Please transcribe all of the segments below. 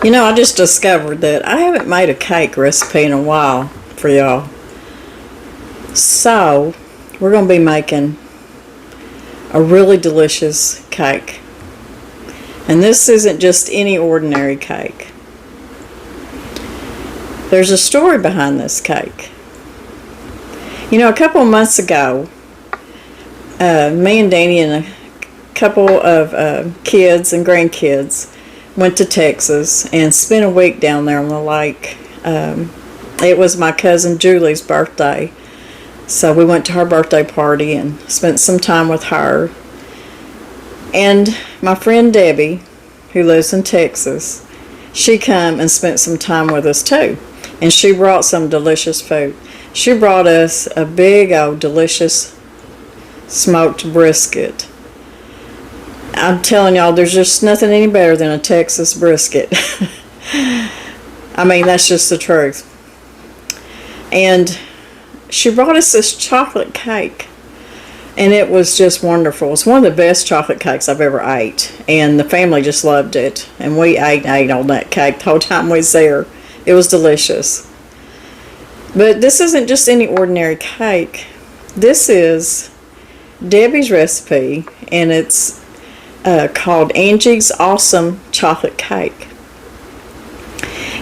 You know, I just discovered that I haven't made a cake recipe in a while for y'all. So, we're going to be making a really delicious cake. And this isn't just any ordinary cake. There's a story behind this cake. You know, a couple of months ago, me and Danny and a couple of kids and grandkids went to Texas and spent a week down there on the lake. It was my cousin Julie's birthday, so we went to her birthday party and spent some time with her. And my friend Debbie, who lives in Texas, she come and spent some time with us too, and she brought some delicious food. She brought us a big old delicious smoked brisket. I'm telling y'all, there's just nothing any better than a Texas brisket. I mean, that's just the truth. And she brought us this chocolate cake, and it was just wonderful. It was one of the best chocolate cakes I've ever ate, and the family just loved it. And we ate on that cake the whole time we was there. It was delicious. But this isn't just any ordinary cake. This is Debbie's recipe, and it's called Angie's Awesome Chocolate Cake.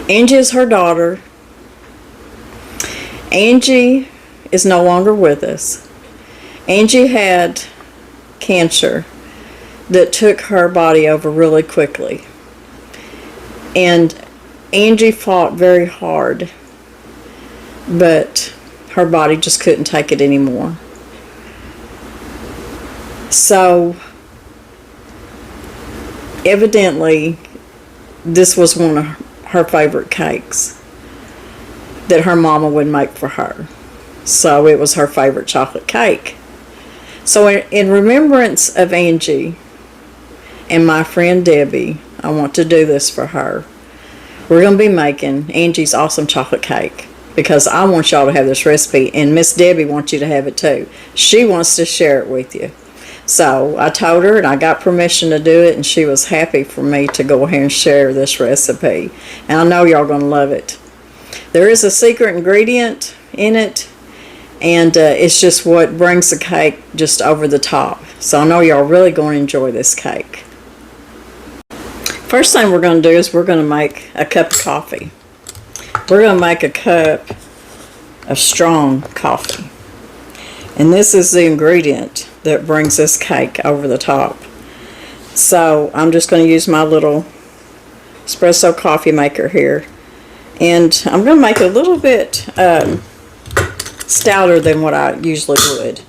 Angie is her daughter. Angie is no longer with us. Angie had cancer that took her body over really quickly. And Angie fought very hard, but her body just couldn't take it anymore. So evidently, this was one of her favorite cakes that her mama would make for her. So it was her favorite chocolate cake. So in remembrance of Angie and my friend Debbie, I want to do this for her. We're going to be making Angie's Awesome Chocolate Cake because I want y'all to have this recipe, and Miss Debbie wants you to have it too. She wants to share it with you. So I told her, and I got permission to do it, and she was happy for me to go ahead and share this recipe. And I know y'all going to love it. There is a secret ingredient in it, and it's just what brings the cake just over the top. So I know y'all really going to enjoy this cake. First thing we're going to do is we're going to make a cup of coffee. We're going to make a cup of strong coffee. And this is the ingredient that brings this cake over the top. So I'm just going to use my little espresso coffee maker here. And I'm going to make it a little bit stouter than what I usually would.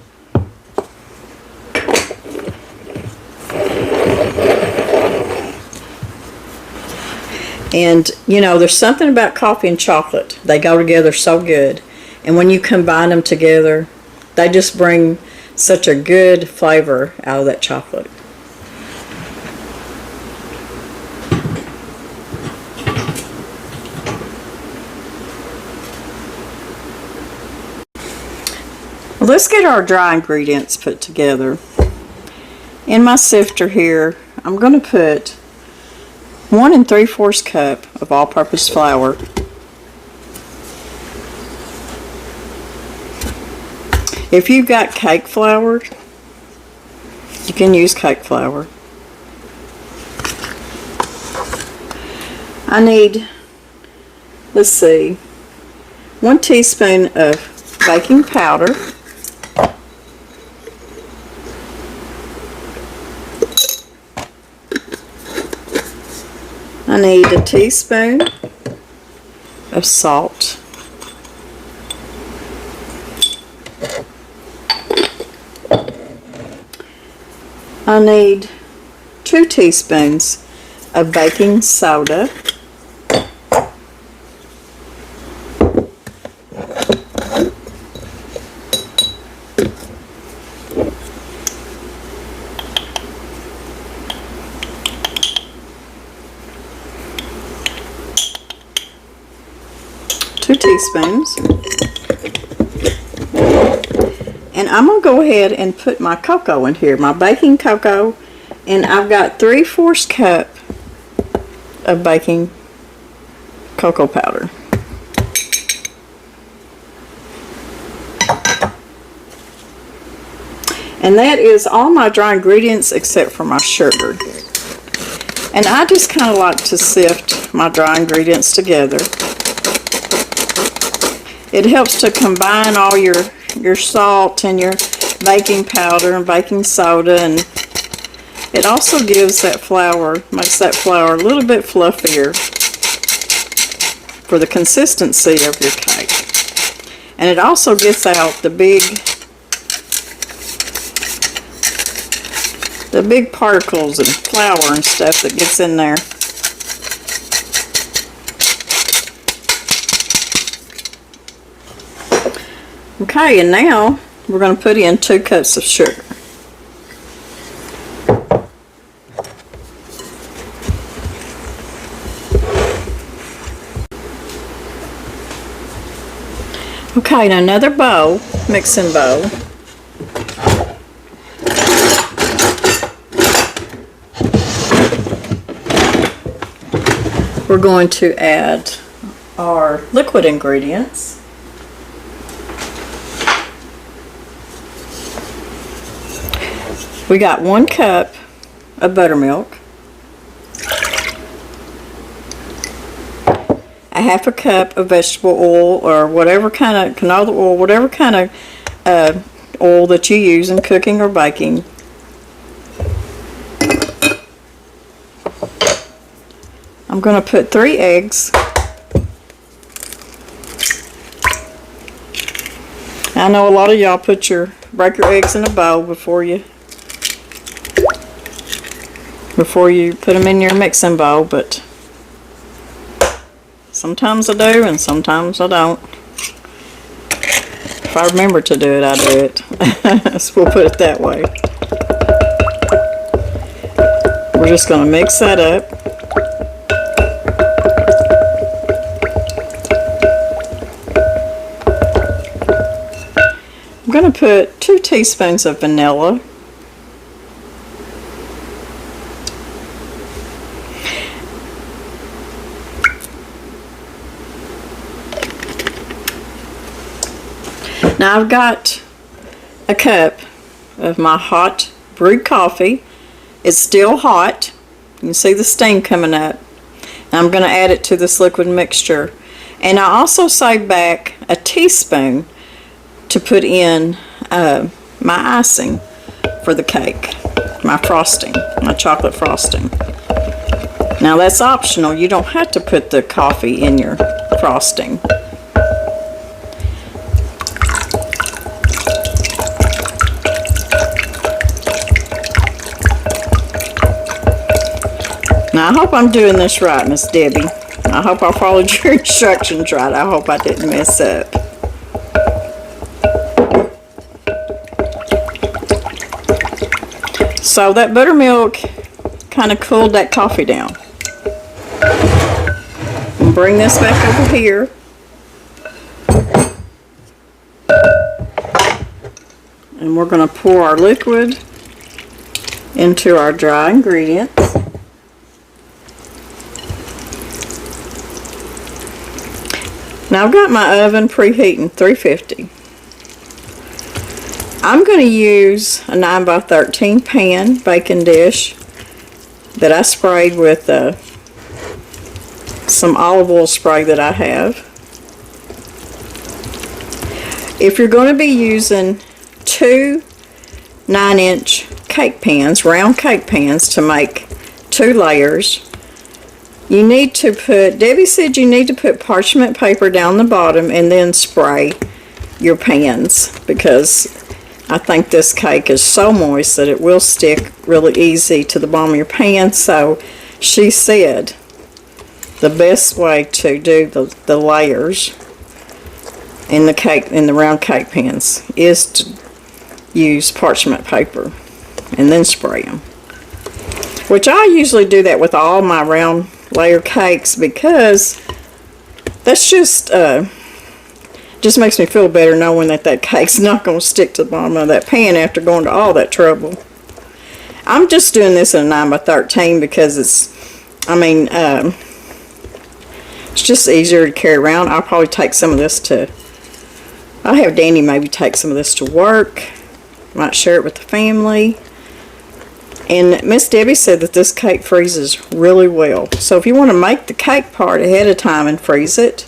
And, you know, there's something about coffee and chocolate. They go together so good. And when you combine them together, they just bring such a good flavor out of that chocolate. Well, let's get our dry ingredients put together. In my sifter here, I'm going to put 1 3/4 cup of all-purpose flour. If you've got cake flour, you can use cake flour. I need, let's see, 1 teaspoon of baking powder. I need a teaspoon of salt. I need 2 teaspoons of baking soda. Teaspoons. And I'm going to go ahead and put my cocoa in here, my baking cocoa, and I've got 3/4 cup of baking cocoa powder. And that is all my dry ingredients except for my sugar. And I just kind of like to sift my dry ingredients together. It helps to combine all your salt and your baking powder and baking soda, and it also gives that flour, makes that flour a little bit fluffier for the consistency of your cake. And it also gets out the big particles and flour and stuff that gets in there. Okay, and now we're going to put in 2 cups of sugar. Okay, in another bowl, mixing bowl, we're going to add our liquid ingredients. We got 1 cup of buttermilk, a half a cup of vegetable oil or whatever kind of canola oil, whatever kind of oil that you use in cooking or baking. I'm going to put 3 eggs. I know a lot of y'all break your eggs in a bowl before you put them in your mixing bowl, but sometimes I do and sometimes I don't. If I remember to do it, I do it. So we'll put it that way. We're just going to mix that up. I'm going to put 2 teaspoons of vanilla. Now I've got a cup of my hot brewed coffee. It's still hot. You can see the steam coming up. Now I'm going to add it to this liquid mixture. And I also saved back a teaspoon to put in my icing for the cake, my frosting, my chocolate frosting. Now that's optional. You don't have to put the coffee in your frosting. Now I hope I'm doing this right, Miss Debbie. I hope I followed your instructions right. I hope I didn't mess up. So that buttermilk kind of cooled that coffee down. I'll bring this back over here. And we're going to pour our liquid into our dry ingredients. Now I've got my oven preheating 350. I'm going to use a 9x13 pan baking dish that I sprayed with some olive oil spray that I have. If you're going to be using 2 9-inch cake pans, round cake pans, to make 2 layers, you need to put, Debbie said you need to put parchment paper down the bottom and then spray your pans, because I think this cake is so moist that it will stick really easy to the bottom of your pan. So she said the best way to do the layers in the round cake pans is to use parchment paper and then spray them. Which I usually do that with all my round layer cakes, because that's just makes me feel better knowing that cake's not going to stick to the bottom of that pan after going to all that trouble. I'm just doing this in a 9x13 because it's, It's just easier to carry around. I'll probably take some of this I'll have Danny maybe take some of this to work. Might share it with the family. And Miss Debbie said that this cake freezes really well. So if you want to make the cake part ahead of time and freeze it,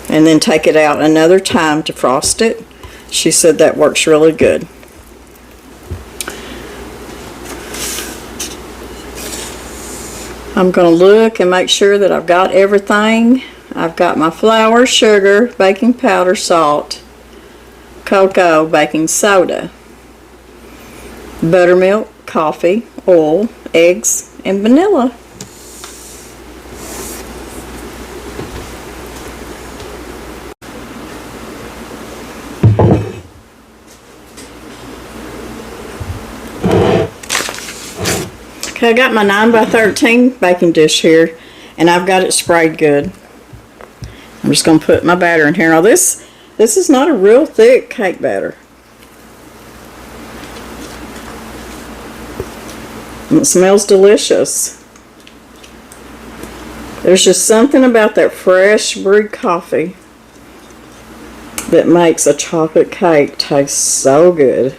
and then take it out another time to frost it, she said that works really good. I'm going to look and make sure that I've got everything. I've got my flour, sugar, baking powder, salt, cocoa, baking soda, buttermilk, coffee, oil, eggs, and vanilla. Okay, I got my 9x13 baking dish here, and I've got it sprayed good. I'm just going to put my batter in here. Now this is not a real thick cake batter. And it smells delicious. There's just something about that fresh brewed coffee that makes a chocolate cake taste so good.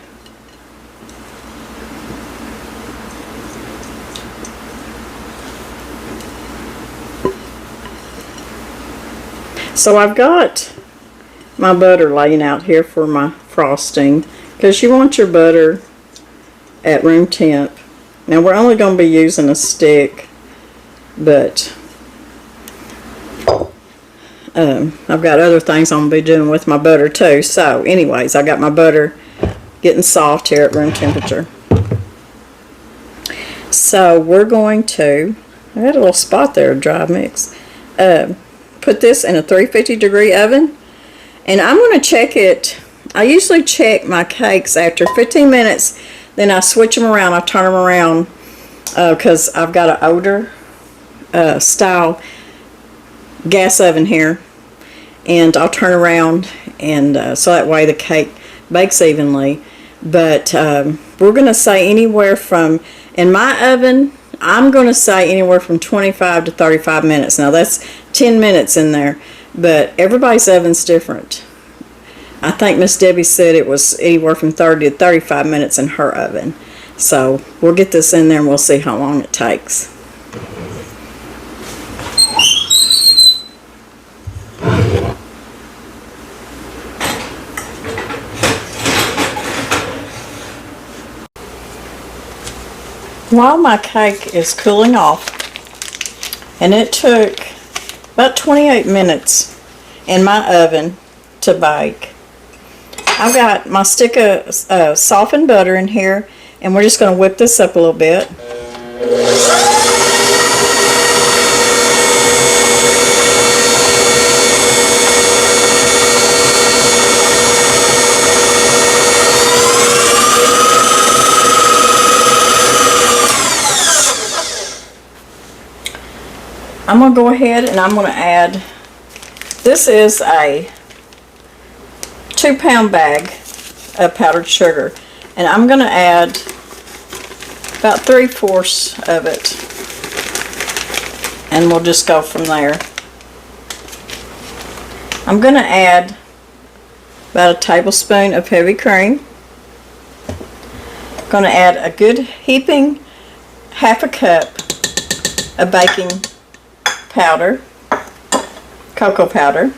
So I've got my butter laying out here for my frosting, because you want your butter at room temp. Now we're only going to be using a stick, but I've got other things I'm going to be doing with my butter too. So anyways, I got my butter getting soft here at room temperature. So we're going to, I had a little spot there, a dry mix. Put this in a 350-degree oven, and I'm going to check it. I usually check my cakes after 15 minutes, then I switch them around. I turn them around because I've got an older style gas oven here, and I'll turn around, and so that way the cake bakes evenly. But we're going to say anywhere from, in my oven, I'm going to say anywhere from 25 to 35 minutes. Now that's 10 minutes in there, but everybody's oven's different. I think Miss Debbie said it was anywhere from 30 to 35 minutes in her oven. So we'll get this in there and we'll see how long it takes. While my cake is cooling off, and it took about 28 minutes in my oven to bake, I've got my stick of softened butter in here, and we're just going to whip this up a little bit. I'm going to go ahead and I'm going to add, this is a 2-pound bag of powdered sugar, and I'm going to add about 3/4 of it, and we'll just go from there. I'm going to add about a tablespoon of heavy cream. I'm going to add a good heaping, half a cup of baking powder, cocoa powder.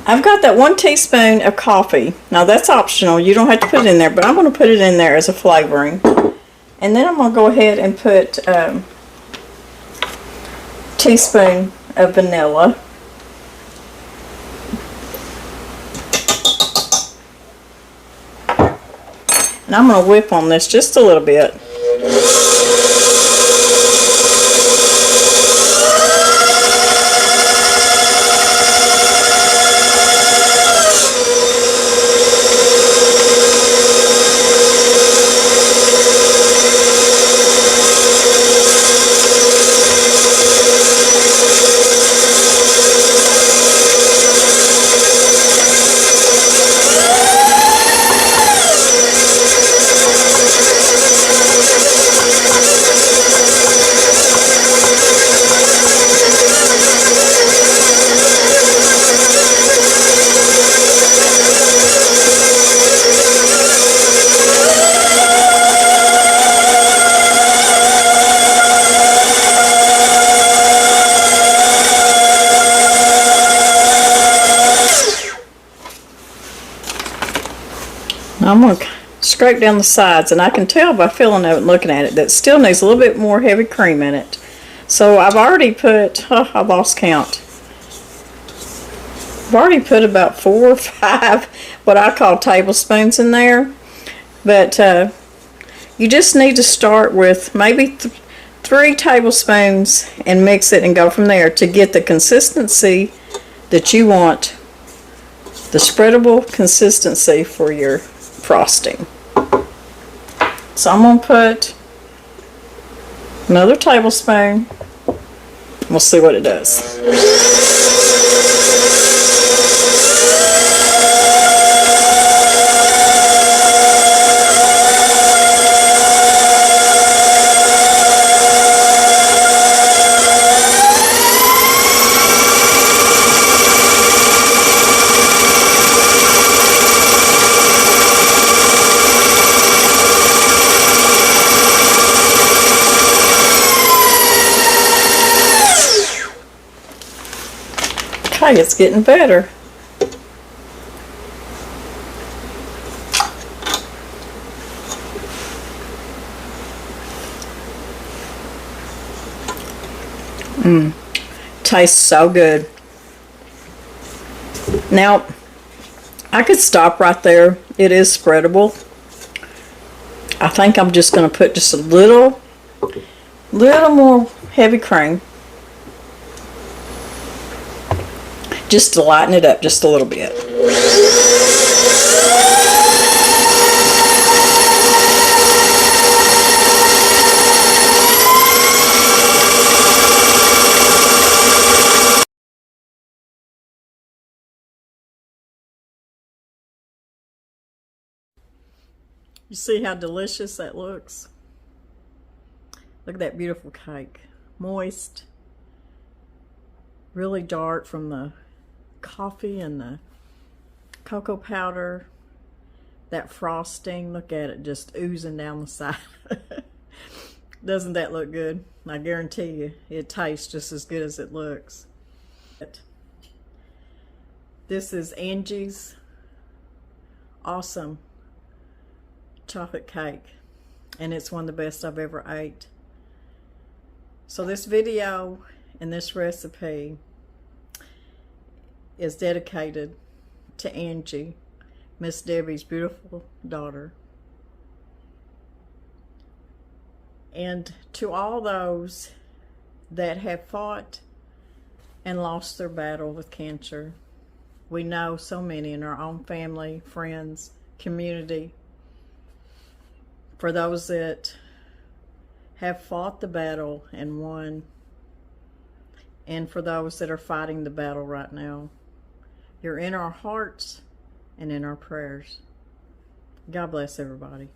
I've got that 1 teaspoon of coffee. Now that's optional, you don't have to put it in there, but I'm going to put it in there as a flavoring. And then I'm going to go ahead and put a teaspoon of vanilla. And I'm going to whip on this just a little bit. scrape down the sides, and I can tell by feeling it and looking at it that it still needs a little bit more heavy cream in it. So I've already put, I lost count. I've already put about 4 or 5 what I call tablespoons in there. But you just need to start with maybe 3 tablespoons and mix it and go from there to get the consistency that you want, the spreadable consistency for your frosting. So I'm going to put another tablespoon. We'll see what it does. Okay, it's getting better. Tastes so good. Now, I could stop right there. It is spreadable. I think I'm just going to put just a little more heavy cream. Just to lighten it up just a little bit. You see how delicious that looks? Look at that beautiful cake. Moist. Really dark from the coffee and the cocoa powder. That frosting, look at it just oozing down the side. Doesn't that look good? I guarantee you it tastes just as good as it looks. This is Angie's awesome chocolate cake, and it's one of the best I've ever ate. So this video and this recipe is dedicated to Angie, Miss Debbie's beautiful daughter, and to all those that have fought and lost their battle with cancer. We know so many in our own family, friends, community. For those that have fought the battle and won, and for those that are fighting the battle right now, you're in our hearts and in our prayers. God bless everybody.